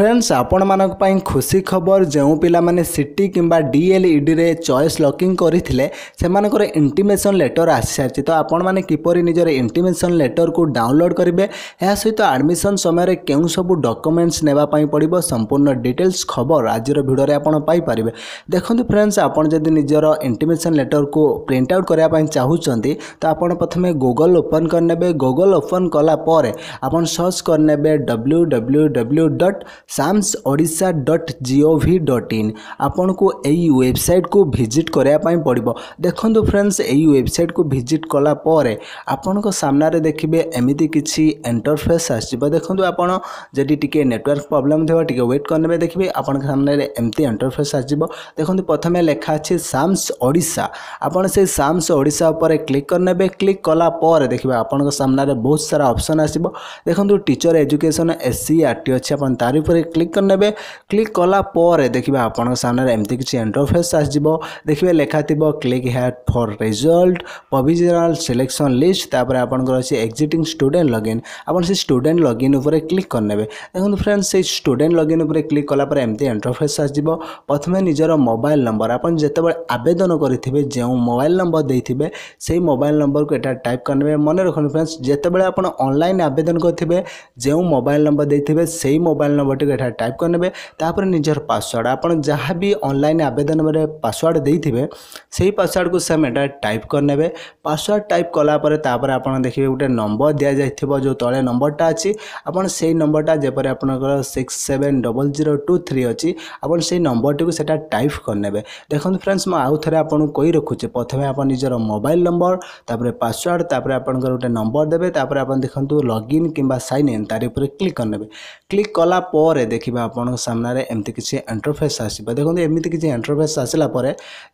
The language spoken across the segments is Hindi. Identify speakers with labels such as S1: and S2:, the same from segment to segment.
S1: फ्रेंड्स आपण मानक पई खुशी खबर जो पिला माने सिटी किंबा डीएलईडी रे चॉइस लॉकिंग करथिले सेमानकर इंटीमेशन लेटर आसी सारछि। तो आपण माने किपरि निजर इंटीमेशन लेटर को डाउनलोड करिवे या सहित एडमिशन समय रे केउ सब डॉक्यूमेंट्स नेबा पई पड़िबो संपूर्ण डिटेल्स खबर आज वीडियो रे आपण पाई परिबे। देखंतु फ्रेंड्स आपण जदि निजर इंटीमेशन लेटर को प्रिंट आउट करिया पई चाहूचंती तो आपण प्रथमे गूगल ओपन करनेबे। गूगल ओपन कला परे आपण सर्च करनेबे www.samsodisha.gov.in आपन को एई वेबसाइट को विजिट करिया पई पड़िबो। देखंतु फ्रेंड्स एई वेबसाइट को विजिट कला परे आपन को सामने रे देखिबे एमिति किछि इंटरफेस आसीबो। देखंतु आपन जदि टिके नेटवर्क प्रॉब्लम थेबा टिके वेट करनेबे देखिबे आपन के सामने रे एमिति इंटरफेस आसीबो। देखंतु प्रथमे लेखा अछि साम्स ओडिशा। आपन से साम्स ओडिशा ऊपर क्लिक करनेबे। क्लिक कला परे देखिबे आपन के सामने रे बहुत सारा ऑप्शन आसीबो। देखंतु टीचर एजुकेशन SCERT अच्छे अपन तारी पर क्लिक करने। क्लिक कला पर देखिए आपन सामने एमती किसी इंटरफेस आसो। देखिए लेखा थी click here for result provisional selection list तापर आपंकर अच्छे एग्जिटिंग स्टूडेंट लॉगिन आपन से स्टूडेंट लॉगिन उपर क्लिक करने। देखो फ्रेंड्स से स्टूडेंट लॉगिन उपर क्लिक कला पर एमती इंटरफेस आसो। प्रथमे निजर मोबाइल नंबर आपन जितेबाला आवेदन करेंगे जो मोबाइल नंबर देते से मोबाइल नंबर को एटा टाइप करने। मन रखते फ्रेंड्स जितेबाला आपन ऑनलाइन आवेदन करेंगे जो मोबाइल नंबर देते से मोबाइल नंबर टी टाइप करने। तापर निजर पासवर्ड आपन जहाँ भी ऑनलाइन आवेदन में पासवर्ड देते से पासवर्ड को सेम एटा टाइप करने। पासवर्ड टाइप कला तापर आपन देखिए गोटे नंबर दि जाइथिबो जो तले नंबरटा अच्छी आपन से नंबरटा जेपर आपनकर 670023 अच्छी आपन से नंबर टी को सेटा टाइप करने। देखो फ्रेंड्स मैं आउ थे आपन कही रखुचे प्रथमे आपन निजर मोबाइल नंबर तापर पासवर्ड तापर आपनकर गोटे नंबर देबे तापर आपन देखंतु लॉगिन किंबा साइन इन तारि ऊपर क्लिक करने। क्लिक कला पर देखिए आपन सामने एमती किसी इंटरफेस आसो। देखो एमती किसी इंटरफेस आसला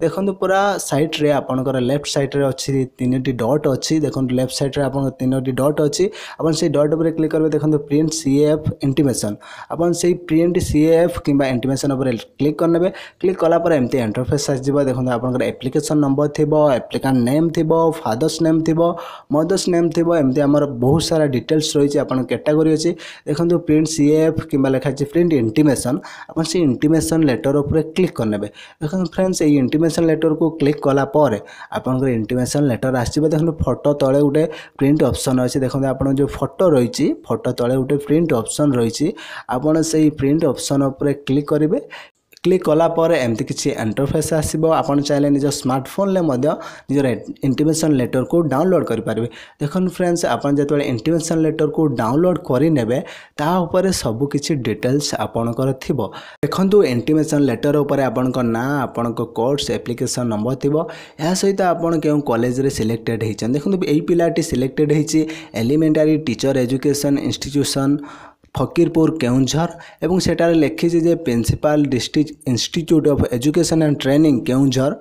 S1: देखो पूरा साइट रे आपनकर लेफ्ट साइड रे अच्छी 3टी डॉट अच्छी। देखो लेफ्ट साइड रे आपन 3टी डॉट अच्छी आपन से डॉट ऊपर क्लिक करेंगे। देखो प्रिंट CAF इंटीमेशन आपन से प्रिंट CAF किंबा इंटीमेशन ऊपर क्लिक करने। क्लिक कला पर एमती इंटरफेस आसो। देखो आपनकर एप्लिकेशन नंबर थिबो एप्लिकेंट नेम थिबो फादर्स नेम थिबो मदर्स नेम थिबो एमती हमर बहुत सारा डिटेल्स रही आपन कैटेगरी अच्छी। देखो प्रिंट CAF किंबा लिखा है प्रिंट इंटीमेशन अपन से इंटीमेशन लेटर ऊपर क्लिक करने। देखो फ्रेंड्स ये इंटीमेशन लेटर को क्लिक कला पर आपन इंटीमेशन लेटर आसो। देखो फोटो तले गोटे प्रिंट ऑप्शन अच्छी। देखो आप जो फोटो रही फोटो तले गोटे प्रिंट ऑप्शन रही आपन से प्रिंट ऑप्शन ऊपर क्लिक करेंगे। क्लिक कला पर एमती किसी इंटरफेस आसो। आपन चाहे निज स्मार्टफोन ले निजर इंटीमेशन लेटर को डाउनलोड करेंगे। देखो फ्रेंड्स आपन जो इंटीमेशन लेटर को डाउनलोड करेंगे तापर सबकि डिटेल्स आपणकर थी। देखो इंटीमेशन लेटर उपर आपण ना आपण कोर्स एप्लिकेशन नंबर थी या सहित आपन क्यों कॉलेज रे सिलेक्टेड होती। देखो यही पिलाटी सिलेक्टेड होती elementary teacher education institution Fakirpur Keonjhar एवं सेटारे लिखी जे principal district institute of education and training Keonjhar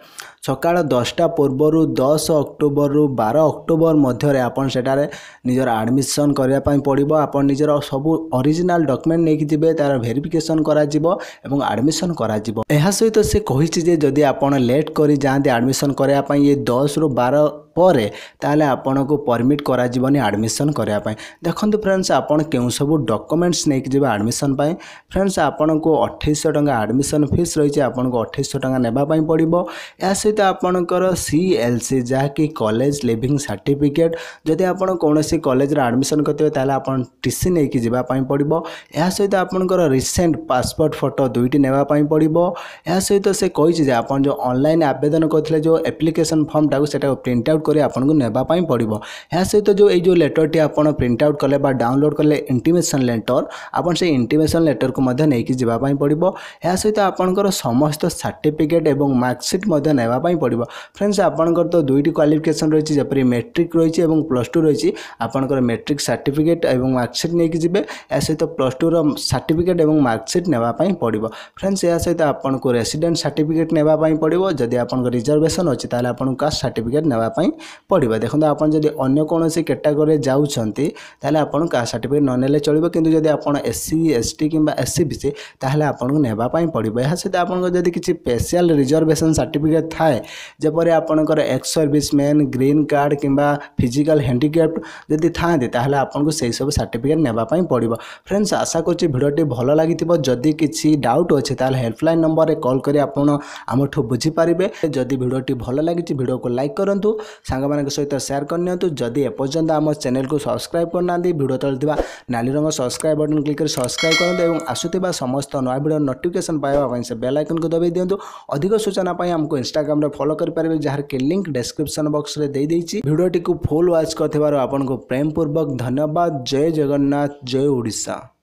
S1: सकाळ 10टा पूर्वर 10 अक्टोबर रु 12 अक्टोबर मध्य आपन सेटारे निजर एडमिशन करिया पई पड़िबो। आपन निजर सब ओरिजिनल डॉक्यूमेंट नेकी जिबे तार वेरिफिकेशन करा जिवो एवं एडमिशन करा जिवो। एहा सहित से कहिछि जे जदि आपन लेट करी जांते एडमिशन करिया पई ये 10 रु 12 पर ताले आपन को परमिट करा जिवनी एडमिशन करिया पई। देखंतु फ्रेंड्स आपन केउ सब डॉक्यूमेंट्स नेकी जिबे एडमिशन पई। फ्रेंड्स आपन को 2800 टंका एडमिशन फीस रही आपन को 2800 टंका नेबा पई पड़िबो। या सहित आपनकर CLC जहाँकि कॉलेज लिविंग सर्टिफिकेट जदि आपन कोनोसी कॉलेज रे एडमिशन करते ताले आपन TC नेकी जिबा पई पड़िबो। या सहित आपनकर रिसेंट पासपोर्ट फोटो 2टी नेबा पई पड़िबो। या सहित से कहिछि जे आपन जो ऑनलाइन आवेदन करथिले जो एप्लिकेशन फॉर्म टाको सेटा प्रिंट आउट करे आपन को नेबा पई पड़िबो। या सहित जो ए जो लेटर टी आपन प्रिंट आउट कले बा डाउनलोड कले इंटीमेशन लेटर आपन से इंटीमेशन लेटर को मध्य नेकी जिबा पई पड़िबो। या सहित आपनकर समस्त सर्टिफिकेट एवं मार्कशीट मध्य नेबा पई पड़िबो। फ्रेंड्स आपनकर तो 2टी क्वालिफिकेशन रही जपरि मैट्रिक रही एवं +2 रही आपनकर मैट्रिक सर्टिफिकेट एवं मार्कशीट नेकी जिबे। या सहित +2 रो सर्टिफिकेट एवं मार्कशीट नेबा पई पड़िबो। फ्रेंड्स या सहित आपन को रेसिडेंट सर्टिफिकेट नेबा पई पड़िबो। जदि आपन रिजर्वेशन अछि ताले आपन कास्ट सर्टिफिकेट नेबा पई पड़ो। देखो आपन जदि अन्य कौन कैटेगरी जाउछंती ताले आपन कास्ट सर्टिफिकेट न नेले चलिबो, किंतु जदि आपन SC ST किंबा SC BC ताले आपन नेबा पई पड़िबो। या सहित आपन जदि किछि स्पेशल रिजर्वेशन सर्टिफिकेट थाए जेपरि आपनकर एक्स सर्विसमैन, ग्रीन कार्ड किंबा फिजिकल हैंडिकैप्ड जदि थांती ताले आपन से सब सर्टिफिकेट नेबा पई पड़िबो। फ्रेंड्स आशा करछि भिडियोटी भलो लागिथिबो। जदि किछि डाउट अछि ताले हेल्पलाइन नंबर रे कॉल करी आपन हमठु बुझी पारिबे। जदि भिडियोटी भलो लागिछि भिडियो को लाइक करंतु, सांग मानक सहित शेयर करनियंतु। जदि एपर्यंत आम चैनल को सब्सक्राइब करना भिडियो तले थिबा नाली रंग सब्सक्राइब बटन क्लिक कर सब्सक्राइब करंतु एवं आसुथिबा समस्त नया वीडियो नोटिफिकेशन पाइबा पई से बेल आइकन को दबाई दियंतु। अधिक सूचना पई हमको इंस्टाग्राम रे फॉलो कर पारिबे, जहार के लिंक डिस्क्रिप्शन बॉक्स रे देई देइछि। वीडियोटी को फुल वॉच करथिबार आपन को प्रेम पूर्वक धन्यवाद। जय जगन्नाथ, जय ओडिशा।